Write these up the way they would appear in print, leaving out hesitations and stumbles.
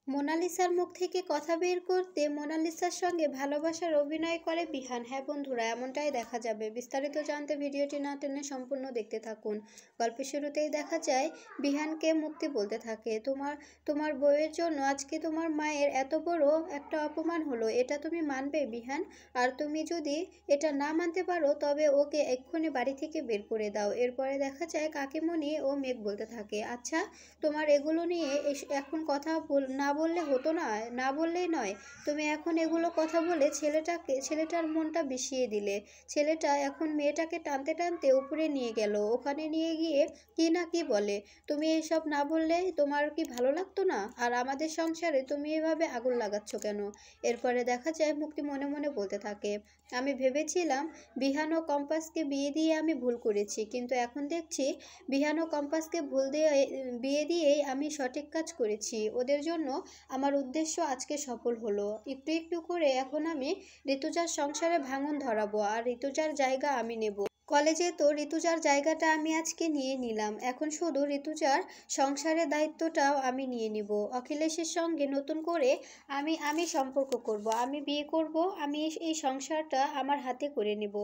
মোনালিসার মুখ থেকে কথা বের করতে মোনালিসার সঙ্গে ভালোবাসার অভিনয় করে বিহান। হ্যাঁ বন্ধুরা, এমনটাই দেখা যাবে। বিস্তারিত জানতে ভিডিওটি না টেনে সম্পূর্ণ দেখতে থাকুন। গল্পের শুরুতেই দেখা যায় বিহানকে মুক্তি বলতে থাকে, তোমার তোমার বউয়ের জন্য আজকে তোমার মায়ের এত বড় একটা অপমান হলো, এটা তুমি মানবে বিহান? আর তুমি যদি এটা না মানতে পারো তবে ওকে এক্ষুনি বাড়ি থেকে বের করে দাও। এরপরে দেখা যায় কাকিমণি ও মেঘ বলতে থাকে, আচ্ছা তোমার এগুলো নিয়ে এখন কথা না বললে হতো না? না বললেই নয়, তুমি এখন এগুলো কথা বলে ছেলেটার মনটা বিষিয়ে দিলে। ছেলেটা এখন মেয়েটাকে টানতে টানতে উপরে নিয়ে গেল, ওখানে নিয়ে গিয়ে কি না কি বলে। তুমি এসব না বললে তোমার কি ভালো লাগতো না? আর আমাদের সংসারে তুমি এভাবে আগুন লাগাচ্ছ কেন? এরপরে দেখা যায় মুক্তি মনে মনে বলতে থাকে, আমি ভেবেছিলাম বিহান ও কম্পাসকে বিয়ে দিয়ে আমি ভুল করেছি, কিন্তু এখন দেখছি বিহান ও কম্পাসকে বিয়ে দিয়েই আমি সঠিক কাজ করেছি। ওদের জন্য আমার উদ্দেশ্য আজকে সফল হলো। একটু একটু করে এখন আমি ঋতুজার সংসারে ভাঙন ধরাবো, আর ঋতুজার জায়গা আমি নেব। কলেজে তো ঋতুজার জায়গাটা আমি আজকে নিয়ে নিলাম, এখন শুধু ঋতুজার সংসারের দায়িত্বটাও আমি নিয়ে নিব। অখিলেশের সঙ্গে নতুন করে আমি আমি সম্পর্ক করব, আমি বিয়ে করব, আমি এই সংসারটা আমার হাতে করে নেব।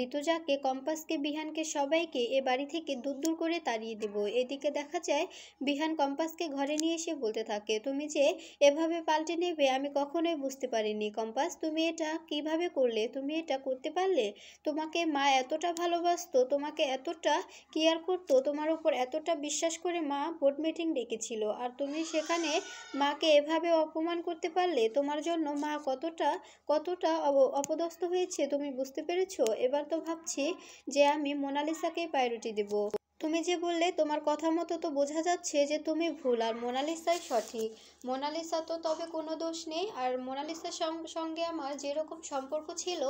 ঋতুজাকে, কম্পাসকে, বিহানকে সবাইকে এ বাড়ি থেকে দূর দূর করে তাড়িয়ে দেব। এদিকে দেখা যায় বিহান কম্পাসকে ঘরে নিয়ে এসে বলতে থাকে, তুমি যে এভাবে পাল্টে নেবে আমি কখনোই বুঝতে পারিনি। কম্পাস, তুমি এটা কিভাবে করলে? তুমি এটা করতে পারলে? তোমাকে মা এতটা ভালোবাসতো, তোমাকে এতটা কেয়ার করতো, তোমার উপর এতটা বিশ্বাস করে মা বোর্ড মিটিং ডেকেছিল, আর তুমি সেখানে মাকে এভাবে অপমান করতে পারলে? তোমার জন্য মা কতটা কতটা অপদস্থ হয়েছে তুমি বুঝতে পেরেছো? এবার তো ভাবছি যে আমি মোনালিসাকেই প্রায়োরিটি দেব। তুমি যে বললে, তোমার কথা মতো তো বোঝা যাচ্ছে যে তুমি ভুল আর মোনালিসাই সঠিক। মোনালিসা তো তবে কোনো দোষ নেই, আর মোনালিসার সঙ্গে আমার যেরকম সম্পর্ক ছিল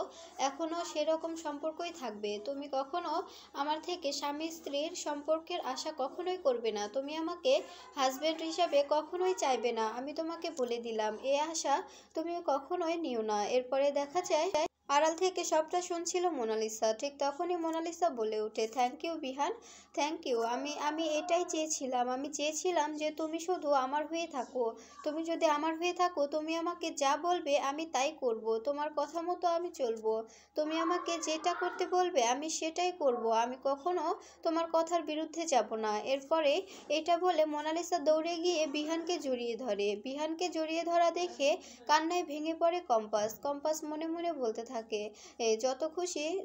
এখনও সেরকম সম্পর্কই থাকবে। তুমি কখনো আমার থেকে স্বামী স্ত্রীর সম্পর্কের আশা কখনোই করবে না, তুমি আমাকে হাজব্যান্ড হিসাবে কখনোই চাইবে না, আমি তোমাকে বলে দিলাম। এ আশা তুমি কখনোই নিও না। এরপরে দেখা যায় আড়াল থেকে সবটা শুনছিল মোনালিসা। ঠিক তখনই মোনালিসা বলে ওঠে, thank you Bihan, thank you. আমি আমি এটাই চেয়েছিলাম, আমি চেয়েছিলাম যে তুমি শুধু আমার হয়ে থাকো। তুমি যদি আমার হয়ে থাকো, তুমি আমাকে যা বলবে আমি তাই করব, তোমার কথা মতো আমি চলবো। তুমি আমাকে যেটা করতে বলবে আমি সেটাই করব, আমি কখনো তোমার কথার বিরুদ্ধে যাব না। এরপরে এটা বলে মোনালিসা দৌড়ে গিয়ে বিহানকে জড়িয়ে ধরে। বিহানকে জড়িয়ে ধরা দেখে কান্নায় ভেঙে পড়ে কম্পাস। কম্পাস মনে মনে বলতে থাকে,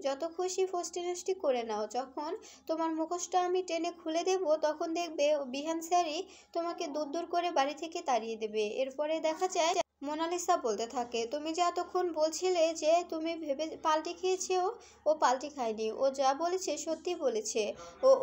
যত খুশি ফষ্টি নষ্টি করে নাও, যখন তোমার মুখোশটা আমি টেনে খুলে দেব তখন দেখবে বিহান স্যারই তোমাকে দূর দূর করে বাড়ি থেকে তাড়িয়ে দেবে। এরপরে দেখা যায় মোনালিসা বলতে থাকে, তুমি যে এতক্ষণ বলছিলে যে তুমি ভেবে পাল্টি খেয়েছে, ও পাল্টি খায়নি, ও যা বলেছে সত্যি বলেছে।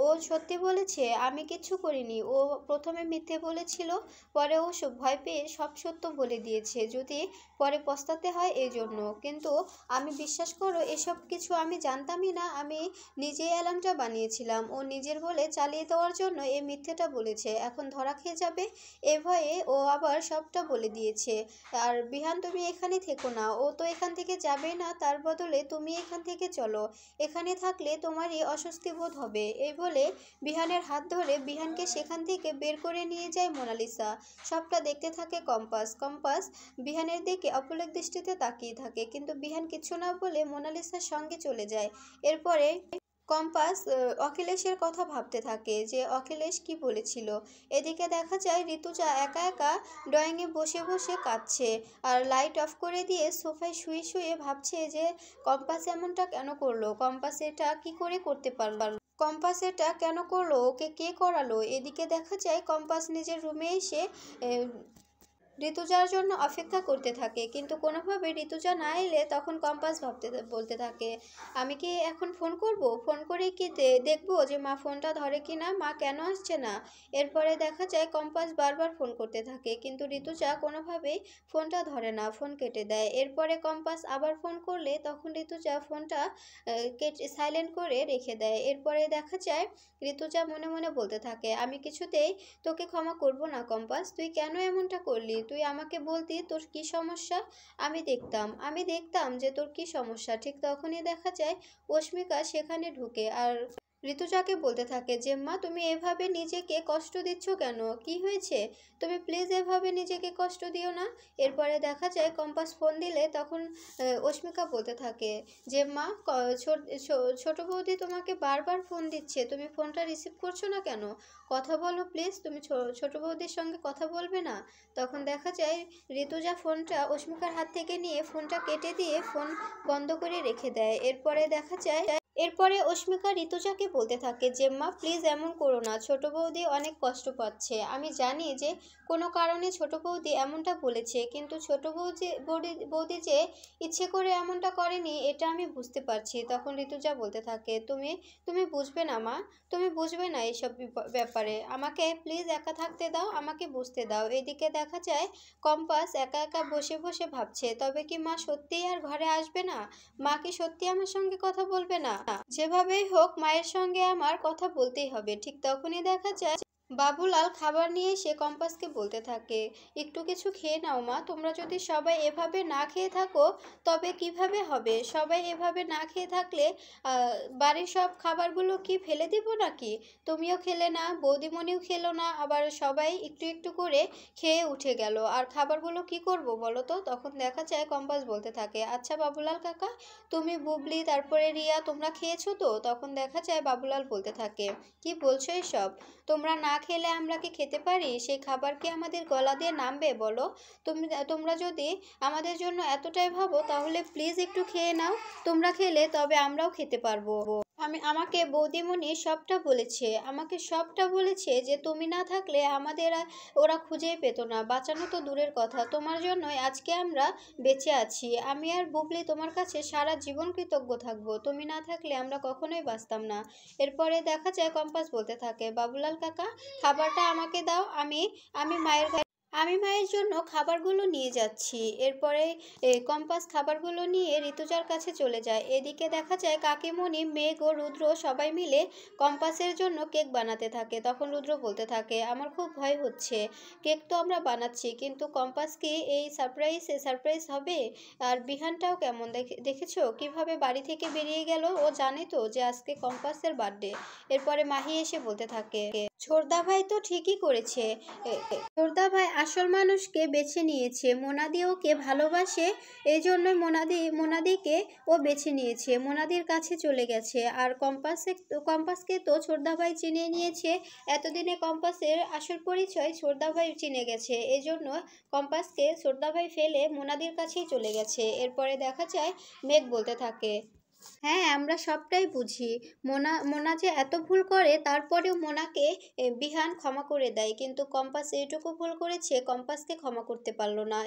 ও সত্যি বলেছে, আমি কিচ্ছু করিনি। ও প্রথমে মিথ্যে বলেছিল, পরে ও ভয় পেয়ে সব সত্য বলে দিয়েছে, যদি পরে পস্তাতে হয় এই জন্য। কিন্তু আমি, বিশ্বাস করো, এসব কিছু আমি জানতামই না, আমি নিজেই অ্যালার্মটা বানিয়েছিলাম। ও নিজের বলে চালিয়ে দেওয়ার জন্য এই মিথ্যেটা বলেছে, এখন ধরা খেয়ে যাবে এ ভয়ে ও আবার সবটা বলে দিয়েছে। আর বিহান, তুমি এখানে থেকো না, ও তো এখান থেকে যাবে না, তার বদলে তুমি এখান থেকে চলো, এখানে থাকলে তোমারই অস্বস্তি বোধ হবে। এই বলে বিহানের হাত ধরে বিহানকে সেখান থেকে বের করে নিয়ে যায় মোনালিসা। সবটা দেখতে থাকে কম্পাস। কম্পাস বিহানের দিকে অপলক দৃষ্টিতে তাকিয়ে থাকে, কিন্তু বিহান কিছু না বলে মোনালিসার সঙ্গে চলে যায়। এরপরে কম্পাস অখিলেশের কথা ভাবতে থাকে যে অখিলেশ কি বলেছিল। এদিকে দেখা যায় ঋতুজা একা একা ড্রয়িংয়ে বসে বসে কাঁদছে, আর লাইট অফ করে দিয়ে সোফায় শুয়ে শুয়ে ভাবছে যে কম্পাস এমনটা কেন করলো, কম্পাস এটা কি করে করতে পারলো, কম্পাস এটা কেন করলো, ওকে কে করালো। এদিকে দেখা যায় কম্পাস নিজের রুমে এসে ঋতুজার জন্য অপেক্ষা করতে থাকে, কিন্তু কোনোভাবে ঋতুজা না এলে তখন কম্পাস বলতে থাকে, আমি কি এখন ফোন করব, ফোন করে কি দেখবো যে মা ফোনটা ধরে কি না, মা কেন আসছে না। এরপরে দেখা যায় কম্পাস বারবার ফোন করতে থাকে, কিন্তু ঋতুজা কোনোভাবেই ফোনটা ধরে না, ফোন কেটে দেয়। এরপরে কম্পাস আবার ফোন করলে তখন ঋতুজা ফোনটা সাইলেন্ট করে রেখে দেয়। এরপরে দেখা যায় ঋতুজা মনে মনে বলতে থাকে, আমি কিছুতেই তোকে ক্ষমা করব না কম্পাস, তুই কেন এমনটা করলি, তুই আমাকে বলতি তোর কি সমস্যা, আমি দেখতাম যে তোর কি সমস্যা। ঠিক তখনই দেখা যায় অস্মিকা সেখানে ঢুকে, আর ঋতুজাকে বলতে থাকে যে মা তুমি এভাবে নিজেকে কষ্ট দিচ্ছ কেন, কি হয়েছে? তুমি প্লিজ এভাবে নিজেকে কষ্ট দিও না। এরপরে দেখা যায় কম্পাস ফোন দিলে তখন অস্মিকা বলতে থাকে যে মা ছোট বৌদি তোমাকে বারবার ফোন দিচ্ছে, তুমি ফোনটা রিসিভ করছো না কেন? কথা বলো প্লিজ, তুমি ছোট বৌদির সঙ্গে কথা বলবে না? তখন দেখা যায় ঋতুজা ফোনটা অস্মিকার হাত থেকে নিয়ে ফোনটা কেটে দিয়ে ফোন বন্ধ করে রেখে দেয়। এরপরে অস্মিকা ঋতুজাকে বলতে থাকে যে মা প্লিজ এমন করো না, ছোট বৌদি অনেক কষ্ট পাচ্ছে। আমি জানি যে কোনো কারণে ছোট বৌদি এমনটা বলেছে, কিন্তু ছোট বৌদি যে ইচ্ছে করে এমনটা করেনি এটা আমি বুঝতে পারছি। তখন ঋতুজা বলতে থাকে তুমি তুমি বুঝবে না মা, তুমি বুঝবে না এইসব ব্যাপারে, আমাকে প্লিজ একা থাকতে দাও, আমাকে বুঝতে দাও। এদিকে দেখা যায় কম্পাস একা একা বসে বসে ভাবছে তবে কি মা সত্যিই আর ঘরে আসবে না? মা কি সত্যি আমার সঙ্গে কথা বলবে না? যেভাবেই হোক মায়ের সঙ্গে আমার কথা বলতেই হবে। ঠিক তখনই দেখা যায় বাবুলাল খাবার নিয়ে এসে কম্পাসকে বলতে থাকে একটু কিছু খেয়ে নাও মা, তোমরা যদি সবাই এভাবে না খেয়ে থাকো তবে কিভাবে হবে? সবাই এভাবে না খেয়ে থাকলে বাড়ির সব খাবারগুলো কি ফেলে দিব নাকি? তুমিও খেলে না, বৌদিমণিও খেলো না, আবার সবাই একটু একটু করে খেয়ে উঠে গেল, আর খাবারগুলো কি করব বলো তো? তখন দেখা যায় কম্পাস বলতে থাকে আচ্ছা বাবুলাল কাকা, তুমি বুবলি তারপরে রিয়া তোমরা খেয়েছো তো? তখন দেখা যায় বাবুলাল বলতে থাকে কি বলছো এসব? তোমরা না খেলে আমরা কি খেতে পারি? সেই খাবার কি আমাদের গলা দিয়ে নামবে বলো? তোমরা যদি আমাদের জন্য এতটাই ভাবো তাহলে প্লিজ একটু খেয়ে নাও, তোমরা খেলে তবে আমরাও খেতে পারবো। আমাকে বৌদিমণি সবটা বলেছে যে তুমি না থাকলে আমাদের আর ওরা খুঁজেই পেতো না, বাঁচানো তো দূরের কথা, তোমার জন্যই আজকে আমরা বেঁচে আছি। আমি আর বুবলি তোমার কাছে সারা জীবন কৃতজ্ঞ থাকবো, তুমি না থাকলে আমরা কখনোই বাঁচতাম না। এরপরে দেখা যায় কম্পাস বলতে থাকে বাবুলাল কাকা, খাবারটা আমাকে দাও, আমি মায়ের জন্য খাবারগুলো নিয়ে যাচ্ছি। এরপরে কম্পাস খাবারগুলো নিয়ে ঋতুজার কাছে চলে যায়। এদিকে দেখা যায় কাকিমণি, মেঘ ও রুদ্র সবাই মিলে কম্পাসের জন্য কেক বানাতে থাকে। তখন রুদ্র বলতে থাকে আমার খুব ভয় হচ্ছে, কেক তো আমরা বানাচ্ছি কিন্তু কম্পাস কি এই সারপ্রাইজ হবে? আর বিহানটাও কেমন দেখেছো কিভাবে বাড়ি থেকে বেরিয়ে গেল, ও জানে তো যে আজকে কম্পাসের বার্থডে। এরপরে মাহি এসে বলতে থাকে ছোটদা ভাই তো ঠিকই করেছে, ছোটদা ভাই আসল মানুষকে বেছে নিয়েছে, মোনাদি ওকে ভালোবাসে, এই জন্যই মোনাদিকে ও বেছে নিয়েছে, মোনাদির কাছে চলে গেছে। আর কম্পাসকে তো ছোটদা ভাই চিনে নিয়েছে, এতদিনে কম্পাসের আসল পরিচয় ছোটদা ভাই চিনে গেছে, এই জন্য কম্পাসকে ছোটদা ভাই ফেলে মোনাদির কাছেই চলে গেছে। এরপরে দেখা যায় মেঘ বলতে থাকে হ্যাঁ আমরা সবটাই বুঝি, মোনা যে এত ভুল করে তারপরেও মোনাকে বিহান ক্ষমা করে দেয়, কিন্তু কম্পাস এইটুকু ভুল করেছে কম্পাসকে ক্ষমা করতে পারলো না,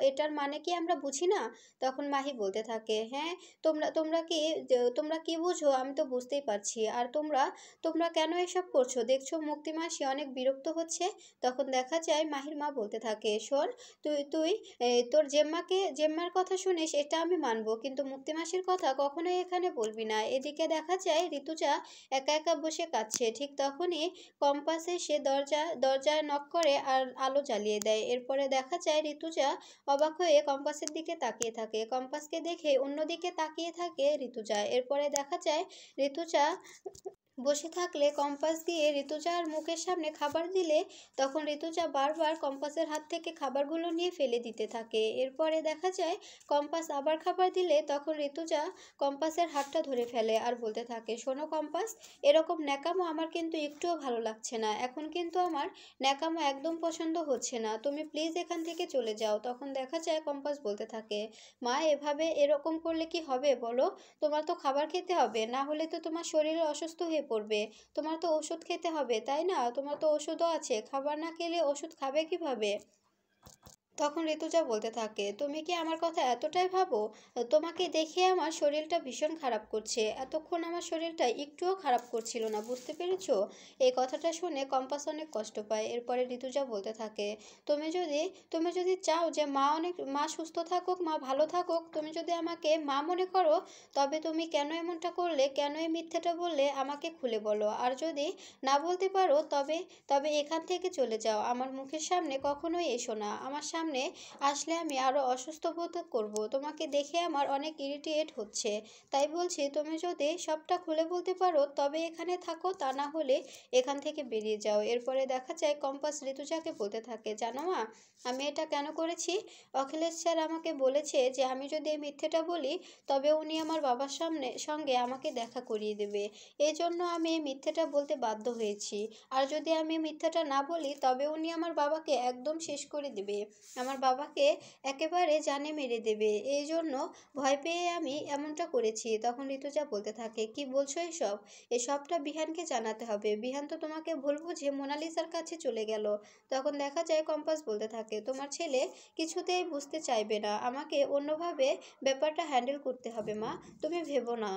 এটার মানে কি আমরা বুঝি না? তখন মাহি বলতে থাকে হ্যাঁ তোমরা কি বুঝো আমি তো বুঝতেই পারছি, আর তোমরা কেন এসব করছো? দেখছো মুক্তি মাসি অনেক বিরক্ত হচ্ছে। তখন দেখা যায় মাহির মা বলতে থাকে শোন, তুই তোর জেম্মার কথা শুনিস এটা আমি মানবো, কিন্তু মুক্তি মাসির কথা কখনোই এখানে বলবি না। এদিকে দেখা যায় ঋতুজা একা একা বসে কাঁদছে। ঠিক তখনই কম্পাস এসে দরজায় নক করে আর আলো জ্বালিয়ে দেয়। এরপরে দেখা যায় ঋতুজা অবাক হয়ে কম্পাসের দিকে তাকিয়ে থাকে, কম্পাসকে দেখে অন্যদিকে তাকিয়ে থাকে ঋতুজা। এরপরে দেখা যায় ঋতুজা বসে থাকলে কম্পাস দিয়ে ঋতুজার মুখের সামনে খাবার দিলে তখন ঋতুজা বারবার কম্পাসের হাত থেকে খাবারগুলো নিয়ে ফেলে দিতে থাকে। এরপরে দেখা যায় কম্পাস আবার খাবার দিলে তখন ঋতুজা কম্পাসের হাতটা ধরে ফেলে আর বলতে থাকে শোনো কম্পাস, এরকম ন্যাকামো আমার কিন্তু একটুও ভালো লাগছে না, এখন কিন্তু আমার ন্যাকামো একদম পছন্দ হচ্ছে না, তুমি প্লিজ এখান থেকে চলে যাও। তখন দেখা যায় কম্পাস বলতে থাকে মা এরকম করলে কি হবে বলো? তোমার তো খাবার খেতে হবে, না হলে তো তোমার শরীরে অসুস্থ হয়ে পড়বে, তোমার তো ওষুধ খেতে হবে তাই না? তোমার তো ওষুধও আছে, খাবার না খেলে ওষুধ খাবে কিভাবে? তখন ঋতুজা বলতে থাকে তুমি কি আমার কথা এতটাই ভাবো? তোমাকে দেখে আমার শরীরটা ভীষণ খারাপ করছে, এতক্ষণ আমার শরীরটা একটুও খারাপ করছিল না, বুঝতে পেরেছো? এই কথাটা শুনে কম্পাস অনেক কষ্ট পায়। এরপরে ঋতুজা বলতে থাকে তুমি যদি চাও যে মা সুস্থ থাকুক, মা ভালো থাকুক, তুমি যদি আমাকে মা মনে করো, তবে তুমি কেন এমনটা করলে, কেন এই মিথ্যাটা বললে আমাকে খুলে বলো, আর যদি না বলতে পারো তবে তবে এখান থেকে চলে যাও, আমার মুখের সামনে কখনোই এসো না, আমার সামনে সামনে আসলে আমি আরও অসুস্থ বোধ করব। তোমাকে দেখে আমার অনেক ইরিটেট হচ্ছে। তাই বলছি তুমি যদি সবটা খুলে বলতে পারো তবে এখানে থাকো, তা না হলে এখান থেকে বেরিয়ে যাও। এরপরে দেখা যায় কম্পাস ঋতুজাকে বলতে থাকে, জানো মা আমি এটা কেন করেছি? অখিলেশ স্যার আমাকে বলেছে যে আমি যদি এই মিথ্যেটা বলি তবে উনি আমার বাবার সঙ্গে আমাকে দেখা করিয়ে দেবে। এই জন্য আমি এই মিথ্যেটা বলতে বাধ্য হয়েছি। আর যদি আমি মিথ্যাটা না বলি তবে উনি আমার বাবাকে একদম শেষ করে দেবে, আমার বাবাকে একেবারে জানে মেরে দেবে। এই জন্য ভয় পেয়ে আমি এমনটা করেছি। তখন ঋতুজা বলতে থাকে, কি বলছো এসব? এসবটা বিহানকে জানাতে হবে। বিহান তো তোমাকে ভুল বুঝে মোনালিসার কাছে চলে গেল। তখন দেখা যায় কম্পাস বলতে থাকে, তোমার ছেলে কিছুতেই বুঝতে চাইবে না, আমাকে অন্যভাবে ব্যাপারটা হ্যান্ডেল করতে হবে মা, তুমি ভেবো না।